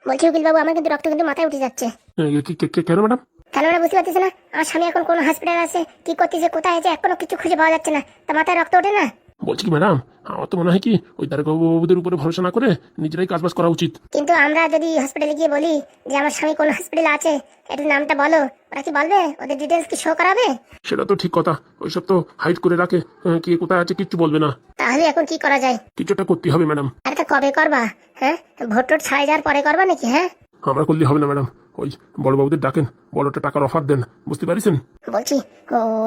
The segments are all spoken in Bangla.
বলছি উকিল বাবু, আমার কিন্তু রক্ত কিন্তু মাথায় উঠে যাচ্ছে। কেন ম্যাডাম? কেন ওরা বুঝতে পারতেছে না? আমার স্বামী এখন কোন হসপিটাল আছে, কি করতেছে, কোথায় আছে, এখনো কিছু খুঁজে পাওয়া যাচ্ছে না, তা মাথায় রক্ত ওঠে না? বলছি কি ম্যাডাম, আমার তো মনে হয় কি ওই দারোগাবুদের উপরে ভরসা না করে নিজেরাই কাজবাজ করা উচিত। কিন্তু আমরা যদি হসপিটালে গিয়ে বলি যে আমার স্বামী কোন হসপিটালে আছে, একটু নামটা বলো, ওরা কি বলবে? ওদের ডিটেলস কি শো করাবে? সেটা তো ঠিক কথা, ওইসব তো হাইড করে রাখে, কে কোথায় আছে কিচ্ছু বলবে না। তাহলে এখন কি করা যায়? কিছুটা করতে হবে ম্যাডাম। আরে তা কবে করবা? হ্যাঁ, ভোট টোট ছাড়াই যাওয়ার পরে করবা নাকি? হ্যাঁ, আমরা করলে হবে না ম্যাডাম, ওই বড়বাবুদের ডাকেন, বড়টা টাকার অফার দেন, বুঝতে পারিছেন? বলছি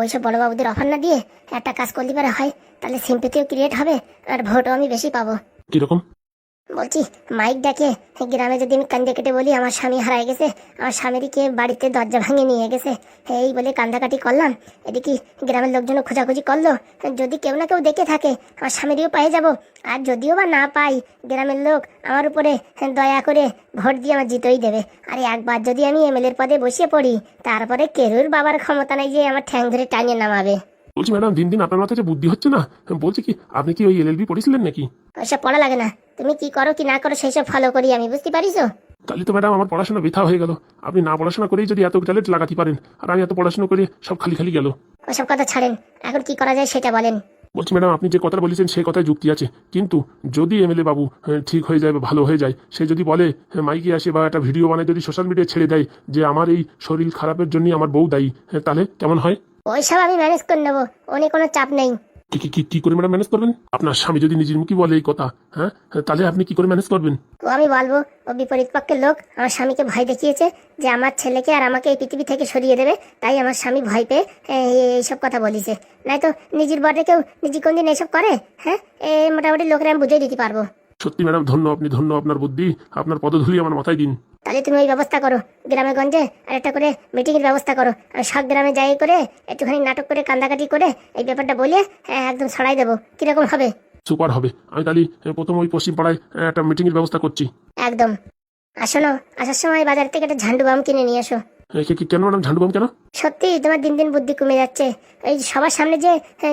ওইসব বড় বাবুদের অফার না দিয়ে একটা কাজ করতে পারে হয়, তাহলে সিম্পেথিও ক্রিয়েট হবে আর ভোটও আমি বেশি পাবো। কিরকম? বলছি মাইক ডাকে গ্রামে যদি আমি কান্দে কেটে বলি আমার স্বামী হারায় গেছে, আমার স্বামীর কে বাড়িতে দরজা ভাঙে নিয়ে গেছে, এই বলে কান্দাকাটি করলাম, এদিকে গ্রামের লোকজন খোঁজাখুঁজি করলো, যদি কেউ না কেউ দেখে থাকে আমার স্বামীরও পেয়ে যাব, আর যদিও বা না পাই গ্রামের লোক আমার উপরে দয়া করে ভোট দিয়ে আমার জিতই দেবে। আর একবার যদি আমি এমএলএর পদে বসে পড়ি, তারপরে কেরুর বাবার ক্ষমতা নাই যে আমার ঠ্যাং ধরে টানিয়ে নামাবে। বলছি ম্যাডাম, দিন দিন আপনার মাথায় যে বুদ্ধি হচ্ছে না, বলছি কি আপনি কি ওই এলএলবি পড়েছিলেন নাকি? ওইসব পড়া লাগে না, তুমি কি করো কি না করো সেই সব ফলো করি আমি, বুঝতে পারিস? তাহলে তো ম্যাডাম আমার পড়াশোনা বৃথা হয়ে গেল। আপনি না পড়াশোনা করেই যদি এত ট্যালেন্ট লাগাতে পারেন, আর আমি এত পড়াশোনা করে সব খালি খালি গেল। ওসব কথা ছাড়েন, এখন কি করা যায় সেটা বলেন। বলছি ম্যাডাম, আপনি যে কথাটা বলেছেন সেই কথায় যুক্তি আছে, কিন্তু যদি এমএলএ বাবু ঠিক হয়ে যায় বা ভালো হয়ে যায়, সে যদি বলে মাইকে আসে বা একটা ভিডিও বানায় যদি সোশ্যাল মিডিয়ায় ছেড়ে দেয় যে আমার এই শরীর খারাপের জন্য আমার বউ দায়ী, তাহলে কেমন হয়? ওইসব আমি ম্যানেজ করে নেবো, অনেক কোনো চাপ নেই। কি কি কি করে ম্যাডাম ম্যানেজ করবেন? আপনার স্বামী যদি নিজের মুখে বলে এই কথা, হ্যাঁ, তাহলে আপনি কি করে ম্যানেজ করবেন? ও আমি বলবো ও বিপরীত পক্ষের লোক আমার স্বামীকে ভয় দেখিয়েছে যে আমার ছেলেকে আর আমাকে এই পৃথিবী থেকে সরিয়ে দেবে, তাই আমার স্বামী ভয় পেয়ে এইসব কথা বলিছে। নাই তো নিজের বরে কেউ নিজে কোনদিন এইসব করে? হ্যাঁ, মোটামুটি লোকেরা আমি বুঝিয়ে দিতে পারবো। সত্যি ম্যাডাম, ধন্য আপনি, ধন্য আপনার বুদ্ধি, আপনার পদধূলি আমার মাথায় দিন। তাহলে তুমি ওই ব্যবস্থা করো, গ্রামে গঞ্জে আর একটা করে মিটিং এর ব্যবস্থা করো, আর সব গ্রামে যাই করে একটুখানি নাটক করে কান্দাকাটি করে এই ব্যাপারটা বলে একদম ছড়াই দেবো। কিরকম হবে? সুপার হবে। আমি তাহলে প্রথম ওই পশ্চিম পাড়ায় একটা মিটিংয়ের ব্যবস্থা করছি। একদম। আসো না, আসার সময় বাজার থেকে একটা ঝান্ডু বাম কিনে নিয়ে এসো। কেন ম্যাডাম ঝান্ডু বাম কেন? সত্যি তোমার দিন দিন বুদ্ধি কমে যাচ্ছে, এই সবার সামনে যে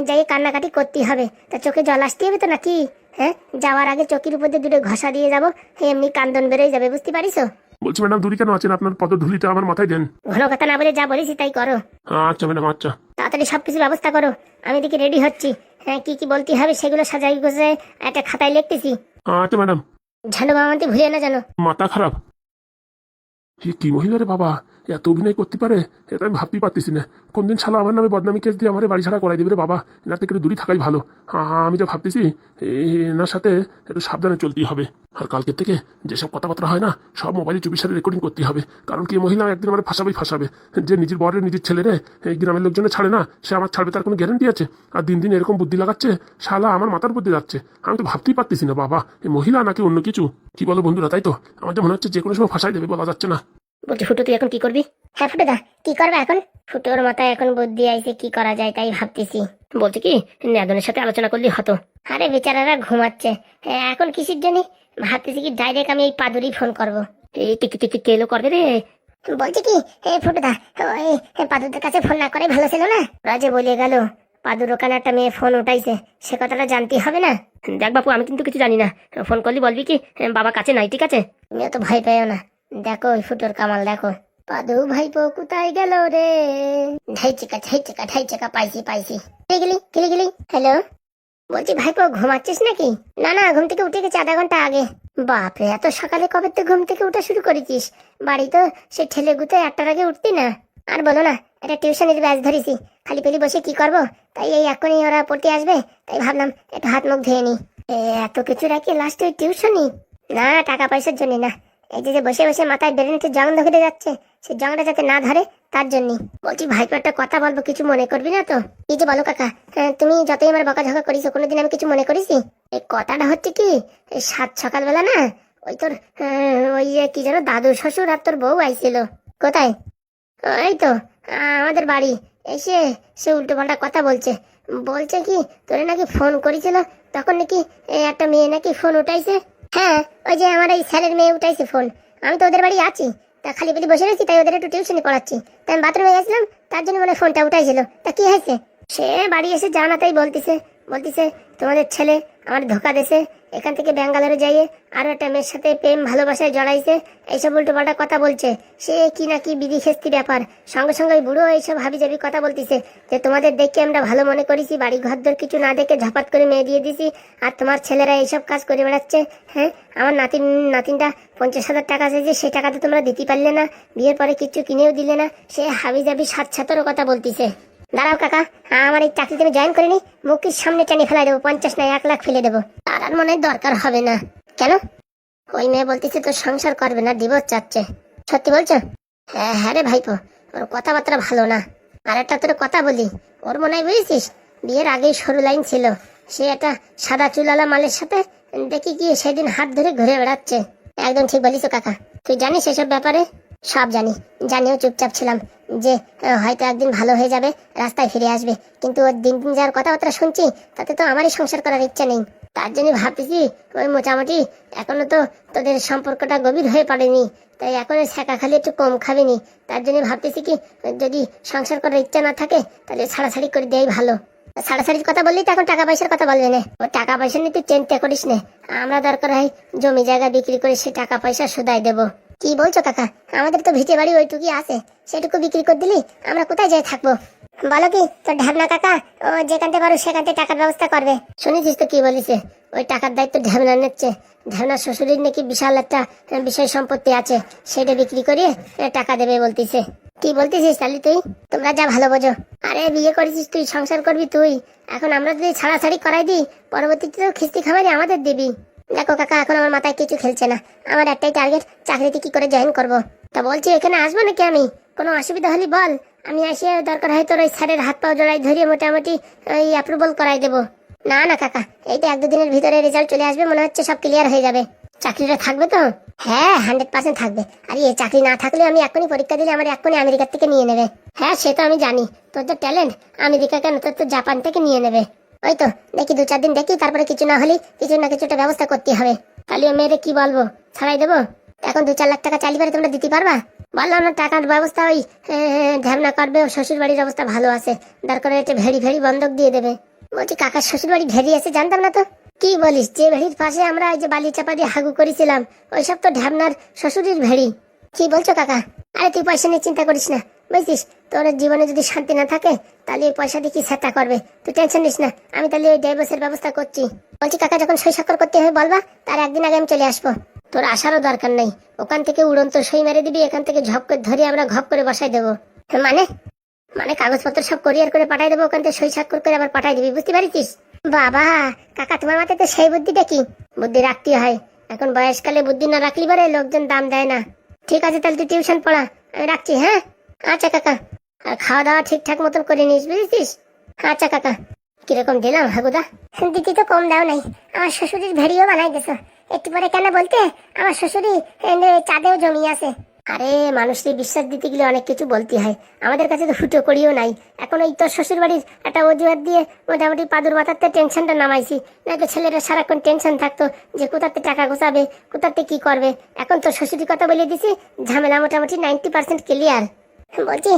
যাই কান্নাকাটি করতেই হবে, তা চোখে জল আসতে হবে তো নাকি? হ্যাঁ, যাওয়ার আগে চোখের উপর দিয়ে দুটো ঘষা দিয়ে যাবো, এমনি কান্দন বেরোয় যাবে, বুঝতে পারিস? বলছি ম্যাডাম, দূরে কেন আছেন? আপনার পদধূলিটা আমার মাথায় দেন। ঘন কথা না বলে যা বলেছি তাই করো। আচ্ছা ম্যাডাম, আচ্ছা। তাড়াতাড়ি সবকিছু ব্যবস্থা করো, আমি এদিকে রেডি হচ্ছি। হ্যাঁ, কি কি বলতে হবে সেগুলো সাজাই গোছাই একটা খাতায় লিখতেছি। আচ্ছা ম্যাডাম। ঝান্ডু বাম আনতে ভুলে না জানো। মাথা খারাপ। কি মহিলা রে বাবা, এত অভিনয় করতে পারে, এটা আমি ভাবতেই পারতেছি না। কোনদিন শালা আমার নামে বদনামি কেস দিয়ে আমার বাড়ি ছাড়া করাই দেবে রে বাবা। এনার থেকে একটু দূরে থাকাই ভালো। হ্যাঁ, আমি যা ভাবতেছি এনার সাথে একটু সাবধানে চলতেই হবে। আর কালকের থেকে যেসব কথাবার্তা হয় না, সব মোবাইলে চুপির সাথে রেকর্ডিং করতে হবে। কারণ কি মহিলা একদিন আমার ফাঁসাবে। যে নিজের বরের নিজের ছেলেরে এই গ্রামের লোকজনে ছাড়ে না, সে আমার ছাড়বে তার কোনো গ্যারান্টি আছে? আর দিন দিন এরকম বুদ্ধি লাগাচ্ছে, শালা আমার মাথার বুদ্ধি যাচ্ছে। আমি তো ভাবতেই পারতেছি না বাবা, এই মহিলা নাকি অন্য কিছু। কি বলো বন্ধুরা, তাই তো? আমার তো মনে হচ্ছে যে কোনো সময় ফাঁসাই দেবে, বলা যাচ্ছে না। বলছি ফুটো, তুই এখন কি করবি? হ্যাঁ ফুটো দা, কি করবে এখন? ফুটোর মাথায় এখন বুদ্ধি আইছে, কি করা যায় তাই ভাবতেছি। বলছি কি নেদনের সাথে আলোচনা করলে হতো। আরে বেচারারা ঘুমাচ্ছে, এখন কিসের জন্য ভাবতেছি কি ডাইরেক্ট আমি এই পাদুরি ফোন করবো। এই কেলো করবে রে। বলছি কি ফুটো দা, ওই পাদুদের কাছে ফোন না করে ভালো ছিল না? রাজে বলে গেল পাদুর ওখানে একটা মেয়ে ফোন উঠাইছে, সে কথাটা জানতে হবে না? দেখ বাপু, আমি কিন্তু কিছু জানি না, ফোন করলি বলবি কি বাবা কাছে নাই, ঠিক আছে? তুমিও তো ভয় পেও না। দেখো ওই ফুটোর কামাল দেখো। পাদু ভাইপো কোথায় গেল রে? ঢাই চেকা পাইছি। গেলি। হ্যালো, বলছি ভাইপো ঘুমাচ্ছিস নাকি? না, ঘুম থেকে উঠে গেছে আধা ঘন্টা আগে। বাপরে, এত সকালে কবে তো ঘুম থেকে উঠা শুরু করেছিস? বাড়ি তো সে ঠেলে গুতে 8টার আগে উঠতি না। আর বলো না, একটা টিউশনের ব্যাচ ধরেছি, খালি পেলি বসে কি করব, তাই এই এখনই ওরা পড়তে আসবে, তাই ভাবলাম একটু হাত মুখ ধুয়ে নি। এত কিছু রাখি লাস্টে ওই টিউশনই? না, টাকা পয়সার জন্য না, এই যে বসে বসে মাথায় বেরেন্টে জং ধরে যাচ্ছে, সেই জংটা যাতে না ধরে তার জন্য। বলছি ভাইপো, একটা কথা বলবো, কিছু মনে করবি না তো? এই যে বলো কাকা, তুমি যতই আমার বকাঝকা করিস, কোনোদিন আমি কিছু মনে করেছি? এই কথাটা হচ্ছে কি, এই সকালবেলা না ওই তোর ওই কি যেন দাদু শ্বশুর আর তোর বউ আইছিল। কোথায়? এই তো আমাদের বাড়ি এসে সে উল্টো পাল্টা কথা বলছে কি তোরে নাকি ফোন করেছিল, তখন নাকি একটা মেয়ে নাকি ফোন উঠাইছে। হ্যাঁ, ওই যে আমার এই স্যারের মেয়ে উঠাইছে ফোন। আমি তো ওদের বাড়ি আছি, তা খালি পেলি বসে রয়েছি, তাই ওদের একটু টিউশনি পড়াচ্ছি, তাই আমি বাথরুমে গেছিলাম, তার জন্য মানে ফোনটা উঠাইছিল। তা কি হয়েছে? সে বাড়ি এসে জানা তাই বলতিছে তোমাদের ছেলে আমার ধোকা দেছে, এখান থেকে ব্যাঙ্গালোরে যাইয়ে আরো একটা মেয়ের সাথে প্রেম ভালোবাসায় জড়াইছে, এইসব উল্টো পাল্টা কথা বলছে। সে কি না কি বিধি খেস্তি ব্যাপার। সঙ্গে সঙ্গে ওই বুড়ো এইসব হাবিজাবি কথা বলতিছে যে তোমাদের দেখে আমরা ভালো মনে করেছি, বাড়ি ঘরদর কিছু না দেখে ঝপাত করে মেয়ে দিয়ে দিছি, আর তোমার ছেলেরা এইসব কাজ করে বেড়াচ্ছে। হ্যাঁ, আমার নাতিনটা 50,000 টাকা চাইছে, সে টাকা তো তোমরা দিতে পারলে না, বিয়ের পরে কিছু কিনেও দিলে না, সে হাবিজাবি সাতসাতেরও কথা বলতিছে। দাঁড়াও কাকা, আমার এই চাকরিতে আমি জয়েন করিনি, মুখের সামনে টানি ফেলাই দেবো, 50 না 1 লাখ ফেলে দেবো। তার আর মনে হয় দরকার হবে না। কেন? ওই মেয়ে বলতেছে তোর সংসার করবে না, ডিভোর্স চাচ্ছে। সত্যি বলছো? হ্যাঁ হ্যাঁ রে ভাইপো, ওর কথাবার্তা ভালো না। আর একটা তোর কথা বলি, ওর মনে হয় বুঝেছিস বিয়ের আগেই সরু লাইন ছিল, সে একটা সাদা চুলালা মালের সাথে দেখি গিয়ে সেদিন হাত ধরে ঘুরে বেড়াচ্ছে। একদম ঠিক বলিস কাকা, তুই জানিস এসব ব্যাপারে? সব জানিও চুপচাপ ছিলাম যে হয়তো একদিন ভালো হয়ে যাবে, রাস্তায় ফিরে আসবে, কিন্তু ওর দিন দিন যার কথাবার্তা শুনছি তাতে তো আমারই সংসার করার ইচ্ছা নেই। তার জন্য ভাবতেছি ওই মোটামুটি এখনো তো তোদের সম্পর্কটা গভীর হয়ে পড়েনি, তাই এখন শেখা খালি একটু কম খাবিনি। তার জন্য ভাবতেছি কি যদি সংসার করার ইচ্ছা না থাকে তাহলে ছাড়াছাড়ি করে দেওয়াই ভালো। ছাড়াছাড়ির কথা বললি তো এখন টাকা পয়সার কথা বলবে না। ও টাকা পয়সা নিয়ে তুই চিন্তা করিস না, আমরা দরকার হয় জমি জায়গা বিক্রি করে সে টাকা পয়সা সুদাই দেবো। কি বলছো কাকা? আমাদের তো ভিটে বাড়ি ওইটুকুই আছে, সেটুকু বিক্রি করে দিলি আমরা কোথায় যাই থাকবো? বলো কি তোর ঢ্যাবনা কাকা ও যেখানতে পারো সেখানতে টাকার ব্যবস্থা করবে। শুনেছিস তো কি বলিছে, ওই টাকার দায়িত্ব ঢ্যাবনা নিচ্ছে। ঢ্যাবনার শ্বশুরের নাকি বিশাল একটা বিষয় সম্পত্তি আছে, সেটা বিক্রি করে টাকা দেবে বলতিছে। কি বলতেছিস তাহলে তুই? তোমরা যা ভালো বোঝো। আরে বিয়ে করেছিস তুই, সংসার করবি তুই, এখন আমরা যদি ছাড়াছাড়ি করাই দিই পরবর্তীতে তো খিস্তি খামারি আমাদের দিবি। দেখো কাকা, এখন আমার মাথায় কিছু খেলছে না, আমার একটাই টার্গেট, চাকরিতে কি করে জয়েন করব। তা বলছি এখানে আসবো নাকি আমি? কোনো অসুবিধা হলে বল, আমি এসে দরকার হয় তোর ওই স্যারের হাত পাও জড়াই ধরিয়ে মোটামুটি ওই অ্যাপ্রুভাল করাই দেবো। না না কাকা, এইটা 1-2 দিনের ভিতরে রেজাল্ট চলে আসবে, মনে হচ্ছে সব ক্লিয়ার হয়ে যাবে। চাকরিটা থাকবে তো? হ্যাঁ 100% থাকবে। আর এই চাকরি না থাকলে আমি এখনই পরীক্ষা দিলে আমার এখনই আমেরিকার থেকে নিয়ে নেবে। হ্যাঁ সে তো আমি জানি, তোর যে ট্যালেন্ট, আমেরিকা কেন তোর তো জাপান থেকে নিয়ে নেবে। ওই তো দেখি 2-4 দিন দেখি, তারপরে কিছু না হলে কিছু না কিছু একটা ব্যবস্থা করতে হবে। তাহলে মেয়েরে কি বলবো, ছাড়াই দেবো? এখন 2-4 লাখ টাকা চাইলে পারে তোমরা দিতে পারবা? বললাম না টাকার ব্যবস্থা ওই ঢ্যাবনা করবে, ও শ্বশুর বাড়ির অবস্থা ভালো আছে, দরকার একটা ভেড়ি বন্ধক দিয়ে দেবে। বলছি কাকার শ্বশুর বাড়ি ভেড়ি আছে, জানতাম না তো। কি বলিস, যে ভেড়ির পাশে আমরা ওই যে বালি চাপা দিয়ে হাগু করেছিলাম ওইসব তো ঢ্যাবনার শ্বশুরের ভেড়ি। কি বলছো কাকা? আরে তুই পয়সা নিয়ে চিন্তা করিস না, বুঝছিস তোর জীবনে যদি শান্তি না থাকে তাহলে এই পয়সা দিয়ে কি সেটা করবে, তুই টেনশন নিস না, আমি তাহলে ওই ডাইভোর্সের ব্যবস্থা করছি। বলছি কাকা, যখন সই স্বাক্ষর করতে হবে বলবা, তার একদিন আগে আমি চলে আসবো। তোর আসারও দরকার নেই, ওখান থেকে উড়ন্ত সই মেরে দিবি, এখান থেকে ঝপ করে ধরে আমরা ঘপ করে বসাই দেবো। মানে মানে কাগজপত্র সব কোরিয়ার করে পাঠাই দেবো, ওখান থেকে সই স্বাক্ষর করে আবার পাঠাই দিবি, বুঝতে পারিস? বাবা কাকা, তোমার মাথায় তো সেই বুদ্ধিটা কি? বুদ্ধি রাখতে হয়, এখন বয়সকালে বুদ্ধি না রাখলি পারে লোকজন দাম দেয় না। ঠিক আছে তাহলে তুই টিউশন পড়া, আমি রাখছি। হ্যাঁ আচ্ছা কাকা, আর খাওয়া দাওয়া ঠিকঠাক মতন করে নিস, বুঝেছিস? আচ্ছা কাকা। কিরকম দিলাম হাগুদা? দিদি তো কম দাও নাই, আমার শ্বশুরের ভেড়িও বানাই দিছো। একটু পরে কেন বলতে আমার শ্বশুরই চাঁদেও জমি আছে। আরে মানুষকে বিশ্বাস দিতে গেলে অনেক কিছু বলতে হয়, আমাদের কাছে তো ফুটো করিও নাই। এখন ওই তোর শ্বশুর বাড়ির একটা অজুহাত দিয়ে মোটামুটি পাদুর মাথাতে টেনশনটা নামাইছি, নয়তো ছেলেরা সারাক্ষণ টেনশন থাকতো যে কোথাতে টাকা গোছাবে, কোথাতে কি করবে। এখন তো শ্বশুরের কথা বলে দিছি, ঝামেলা মোটামুটি 90% ক্লিয়ার। বলছি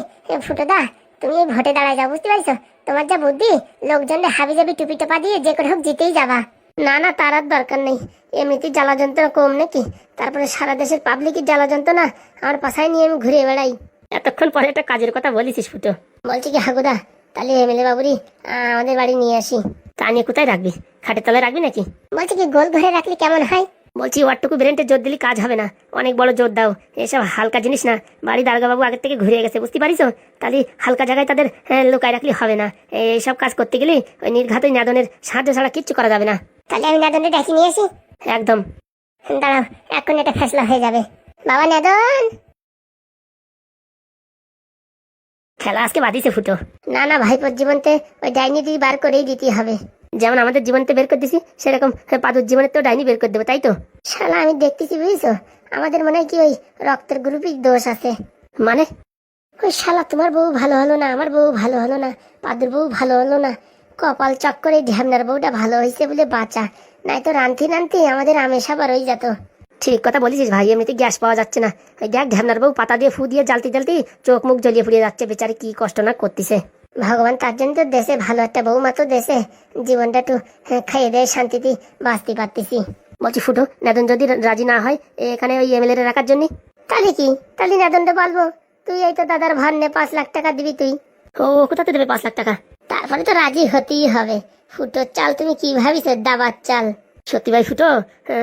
ফুটোদা, তুমি এই ভোটে দাঁড়ায় যাও, বুঝতে পারছো? তোমার যা বুদ্ধি, লোকজনদের হাবি যাবি টুপি টোপা দিয়ে যে করে হোক জিতেই যাবা। না না, তার আর দরকার নেই, এমনিতেই জ্বালা যন্ত্রণা কম নাকি, তারপরে সারা দেশের পাবলিকের জ্বালা যন্ত্রণা আমার পাশায় নিয়ে আমি ঘুরে বেড়াই। এতক্ষণ পরে একটা কাজের কথা বলেছিস ফুটো। বলছি কি হাগুদা, তাহলে এমএলএ বাবুরি আমাদের বাড়ি নিয়ে আসি। তা নিয়ে কোথায় রাখবি, খাটের তলায় রাখবি নাকি? বলছি কি গোল ঘরে রাখলে কেমন হয়? বলছি ওয়ারটুকু ব্রেনটে জোর দিলে কাজ হবে না, অনেক বড় জোর দাও, এসব হালকা জিনিস না। বাড়ি দারোগাবাবু আগের থেকে ঘুরে গেছে, বুঝতে পারিস? তাহলে হালকা জায়গায় তাদের লুকায় রাখলে হবে না। এইসব কাজ করতে গেলে ওই নির্ঘাত ওই নাদনের সাহায্য ছাড়া কিচ্ছু করা যাবে না। তাহলে আমি নাদনকে ডাকি নিয়ে আসি? একদম। দাঁড়াও, এখন এটা ফেসলা হয়ে যাবে। বাবা নাদন, খেলা আজকে বাদিছে ফুটো। না না ভাইপোর জীবনতে ওই ডাইনি দিয়ে বার করেই দিতে হবে, যেমন আমাদের জীবনতে বের করে দিছি সেরকম পাদুর জীবনের তো ডাইনি বের করে দেবো, তাই তো? শালা আমি দেখতেছি, বুঝছো, আমাদের মনে হয় কি ওই রক্তের গ্রুপের দোষ আছে। মানে ওই শালা তোমার বউ ভালো হলো না, আমার বউ ভালো হলো না, পাদুর বউ ভালো হলো না, কপাল চক্করে ঢ্যামনার বউটা ভালো হয়েছে বলে বাঁচা, নাই তো রান্তি আমাদের আমেশা বার হয়ে যেত। ঠিক কথা বলেছিস ভাই, এমনিতে গ্যাস পাওয়া যাচ্ছে না। ওই দেখ ঢ্যামনার বউ পাতা দিয়ে ফু দিয়ে জ্বালতে চোখ মুখ জ্বলিয়ে ফুরিয়ে যাচ্ছে, বেচারি কি কষ্ট না করতেছে। ভগবান তার জন্য তো দেশে ভালো একটা বৌমা তো দেশে জীবনটা একটু খাইয়ে দেয় শান্তিতে বাঁচতে পারতেছি। বলছি ফুটো, নেদন যদি রাজি না হয় এখানে ওই এমএলএ রাখার জন্য, তাহলে কি, তাহলে নেদনটা বলবো তুই এই তো দাদার ভার নে 5 লাখ টাকা দিবি তুই। ও কোথাতে দেবে 5 লাখ টাকা? তারপরে তো রাজি হতেই হবে। ফুটোর চাল তুমি কি ভাবিস দাবার চাল? সত্যি ভাই ফুটো,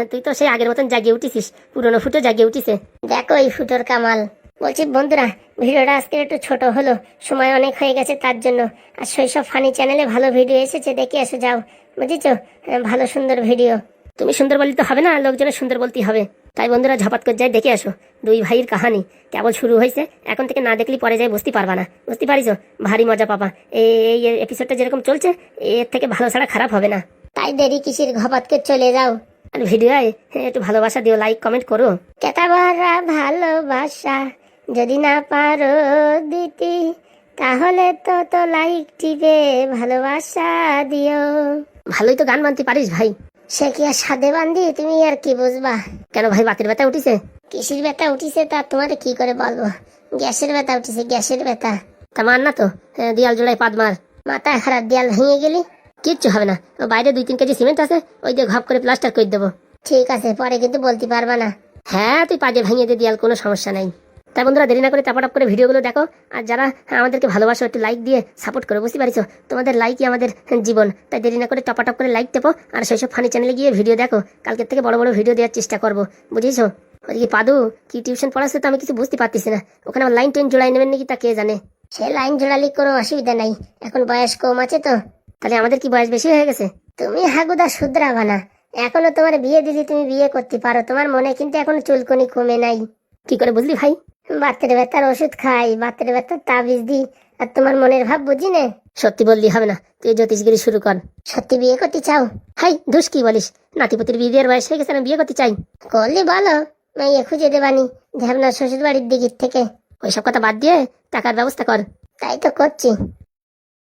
তুই তো সেই আগের মতন জাগিয়ে উঠিস, পুরনো ফুটো জাগিয়ে উঠিছে। দেখো এই ফুটোর কামাল। বলছি বন্ধুরা, ভিডিওটা আজকে একটু ছোট হলো, সময় অনেক হয়ে গেছে তার জন্য। আর শৈশব ফানি চ্যানেলে ভালো ভিডিও এসেছে, দেখে এসে যাও, বুঝেছো? ভালো সুন্দর ভিডিও। তুমি সুন্দর বললে তো হবে না, লোকজনের সুন্দর বলতেই হবে। তাই বন্ধুরা ঝাপাত করে যাই দেখে আসো। দুই ভাইয়ের কাহানি কেবল শুরু হয়েছে, এখন থেকে না দেখলে পরে যাই বুঝতে পারবা না, বুঝতে পারিছো? ভারী মজা পাবা। এই এপিসোডটা যেরকম চলছে এর থেকে ভালো ছাড়া খারাপ হবে না। তাই দেরি কিসের, ঘপাত করে চলে যাও। আর ভিডিও একটু ভালোবাসা দিও, লাইক কমেন্ট করো। কেতাবারা ভালোবাসা যদি না পারো দিতে, তাহলে তো লাইক টিপে ভালোবাসা দিও। ভালোই তো গান বানতে পারিস ভাই। সে কি আর সাদে বান্ধি, তুমি আর কি বুঝবা। কেন ভাই বাতের ব্যথা উঠিছে? কিসের ব্যথা উঠিছে তা তোমার কি করে বলবো, গ্যাসের ব্যথা উঠিছে, গ্যাসের ব্যথা। তা মার না তো, দেয়াল জোড়ায় পাদ মার। মাথা খারাপ, দেয়াল ভেঙে গেলি কিচ্ছু হবে না, ও বাইরে 2-3 কেজি সিমেন্ট আছে, ওই দিয়ে ঘপ করে প্লাস্টার করে দেবো। ঠিক আছে, পরে কিন্তু বলতে পারবা না। হ্যাঁ তুই পাজে ভেঙে দে দেয়াল, কোনো সমস্যা নাই। তাই বন্ধুরা দেরি না করে টাপাটাপ করে ভিডিওগুলো দেখো। আর যারা আমাদেরকে ভালোবাসো একটু লাইক দিয়ে সাপোর্ট করো, বুঝতে পারিছো? তোমাদের লাইকই আমাদের জীবন। তাই দেরি না করে টপাটপ করে লাইক দেবো। আর সেইসব ফানি চ্যানেলে গিয়ে ভিডিও দেখো, কালকের থেকে বড় বড় ভিডিও দেওয়ার চেষ্টা করবো, বুঝেছো? ওদিকে পাদু কি টিউশন পড়াচ্ছে তো আমি কিছু বুঝতে পারতেছি না, ওখানে আমার লাইন টেন জোড়াই নেবেন নাকি তা কে জানে। সে লাইন জোড়ালি কোনো অসুবিধা নাই, এখন বয়স কম আছে তো। তাহলে আমাদের কি বয়স বেশি হয়ে গেছে? তুমি হাগুদা শুধরাবা না, এখনো তোমার বিয়ে দিদি তুমি বিয়ে করতে পারো, তোমার মনে কিন্তু এখনো চুলকনি কমে নাই। কি করে বুঝলি ভাই? বাতের ব্যথার ওষুধ খাই, বাতের ব্যথার তাবিজ দি, আর তোমার মনের ভাব বুঝি নে। সত্যি বললি হবে না, তুই জ্যোতিষগিরি শুরু কর। সত্যি বিয়ে করতে চাও? হাই দুষ কি বলিস, নাতিপতির বিয়ে দেওয়ার বয়স হয়ে গেছে, আমি বিয়ে করতে চাই। করলি বলো, মেয়ে খুঁজে দেবানি ঝাবনা শ্বশুর বাড়ির দিকের থেকে। ওইসব কথা বাদ দিয়ে টাকার ব্যবস্থা কর। তাই তো করছি।